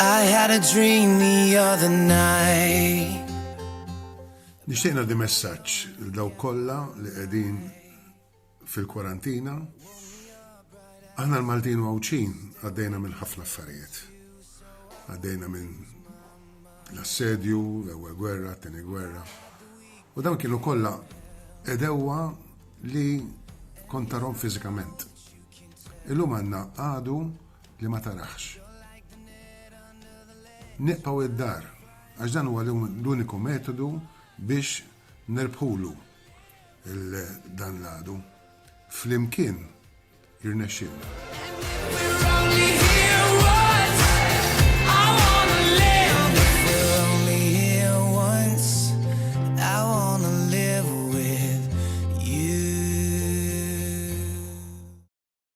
I had a dream the other night. Nixtieqna di messaġġ daw kollha li qegħdin fil-kwarantina. Aħna l-Maltin Mawċin għaddejna minn ħafna affarijiet. Għaddejna minn l-assedju, l-ewwel gwerra, t-tieni gwerra. U dawn kienu kollha edewwa li kont tarhom fiżikament. Illum għandna għadu li ma taraħx. Niqpaw id-dar, għax dan huwa l-uniku metodu biex nerbħulu dan l-għadu. Flimkien jirnexxilna.